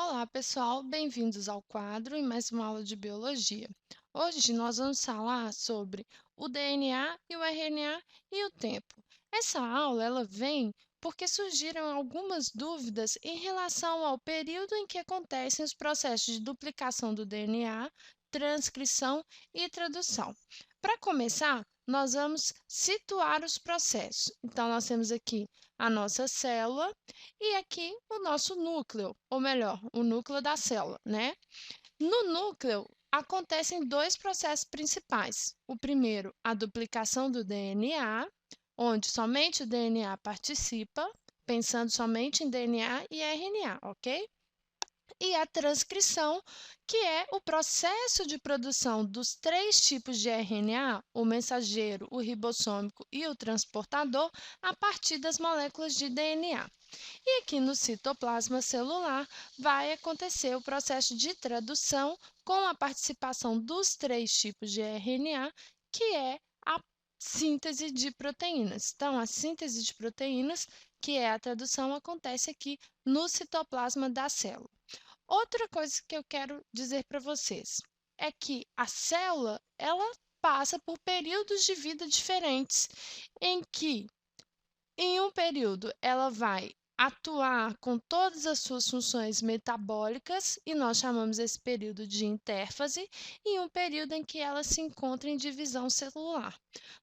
Olá, pessoal, bem-vindos ao quadro e mais uma aula de biologia. Hoje nós vamos falar sobre o DNA e o RNA e o tempo. Essa aula ela vem porque surgiram algumas dúvidas em relação ao período em que acontecem os processos de duplicação do DNA, transcrição e tradução. Para começar, nós vamos situar os processos. Então, nós temos aqui a nossa célula e aqui o nosso núcleo, ou melhor, o núcleo da célula, né? No núcleo acontecem dois processos principais. O primeiro, a duplicação do DNA, onde somente o DNA participa, pensando somente em DNA e RNA, ok? E a transcrição, que é o processo de produção dos três tipos de RNA, o mensageiro, o ribossômico e o transportador, a partir das moléculas de DNA. E aqui no citoplasma celular vai acontecer o processo de tradução com a participação dos três tipos de RNA, que é a síntese de proteínas. Então, a síntese de proteínas, que é a tradução, acontece aqui no citoplasma da célula. Outra coisa que eu quero dizer para vocês é que a célula, ela passa por períodos de vida diferentes, em que em um período, ela vai atuar com todas as suas funções metabólicas, e nós chamamos esse período de intérfase, e um período em que ela se encontra em divisão celular.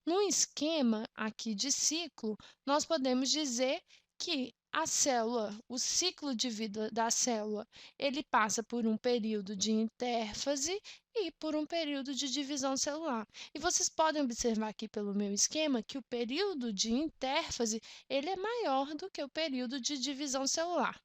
No esquema aqui de ciclo, nós podemos dizer que a célula, o ciclo de vida da célula, ele passa por um período de intérfase e por um período de divisão celular. E vocês podem observar aqui pelo meu esquema que o período de intérfase ele é maior do que o período de divisão celular.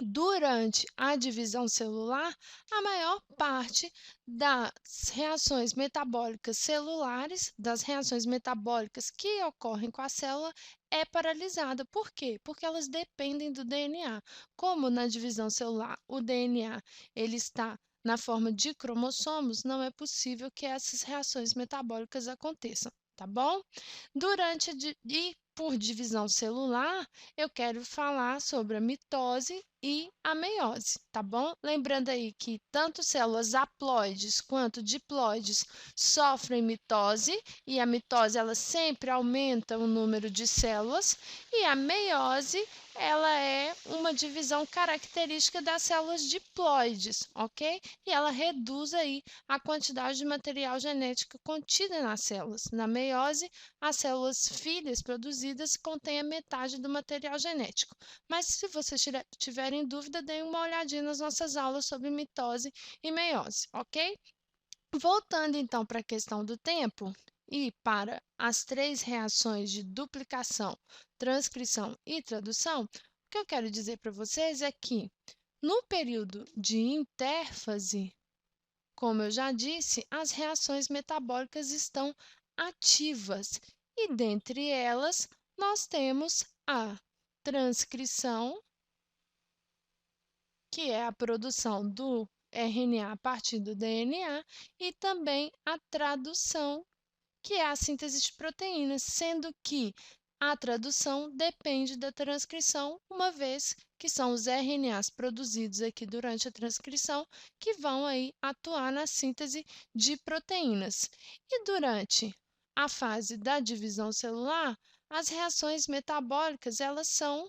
Durante a divisão celular, a maior parte das reações metabólicas celulares, das reações metabólicas que ocorrem com a célula, é paralisada. Por quê? Porque elas dependem do DNA. Como na divisão celular o DNA ele está na forma de cromossomos, não é possível que essas reações metabólicas aconteçam, tá bom? E por divisão celular, eu quero falar sobre a mitose e a meiose, tá bom? Lembrando aí que tanto células haploides quanto diploides sofrem mitose, e a mitose ela sempre aumenta o número de células, e a meiose ela é uma divisão característica das células diploides, ok? E ela reduz aí a quantidade de material genético contida nas células. Na meiose, as células filhas produzidas contêm a metade do material genético. Mas se vocês tiverem dúvida, deem uma olhadinha nas nossas aulas sobre mitose e meiose, ok? Voltando então para a questão do tempo e para as três reações de duplicação, transcrição e tradução, o que eu quero dizer para vocês é que no período de intérfase, como eu já disse, as reações metabólicas estão ativas e dentre elas nós temos a transcrição, que é a produção do RNA a partir do DNA, e também a tradução, que é a síntese de proteínas, sendo que a tradução depende da transcrição, uma vez que são os RNAs produzidos aqui durante a transcrição que vão aí atuar na síntese de proteínas. E durante a fase da divisão celular, as reações metabólicas, elas são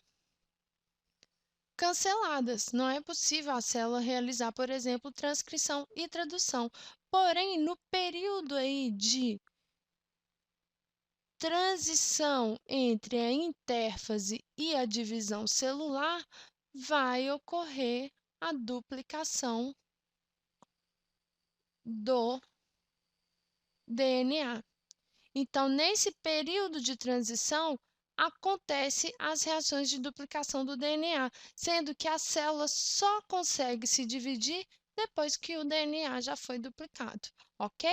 canceladas. Não é possível a célula realizar, por exemplo, transcrição e tradução. Porém, no período aí de transição entre a intérfase e a divisão celular, vai ocorrer a duplicação do DNA. Então, nesse período de transição, acontece as reações de duplicação do DNA, sendo que a célula só consegue se dividir depois que o DNA já foi duplicado, ok?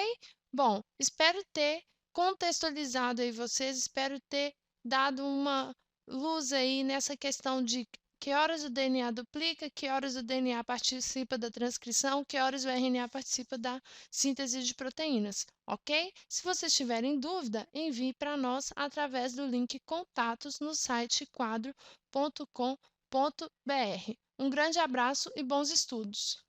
Bom, espero ter contextualizado aí vocês, espero ter dado uma luz aí nessa questão de que horas o DNA duplica, que horas o DNA participa da transcrição, que horas o RNA participa da síntese de proteínas, ok? Se vocês tiverem dúvida, envie para nós através do link contatos no site quadro.com.br. Um grande abraço e bons estudos!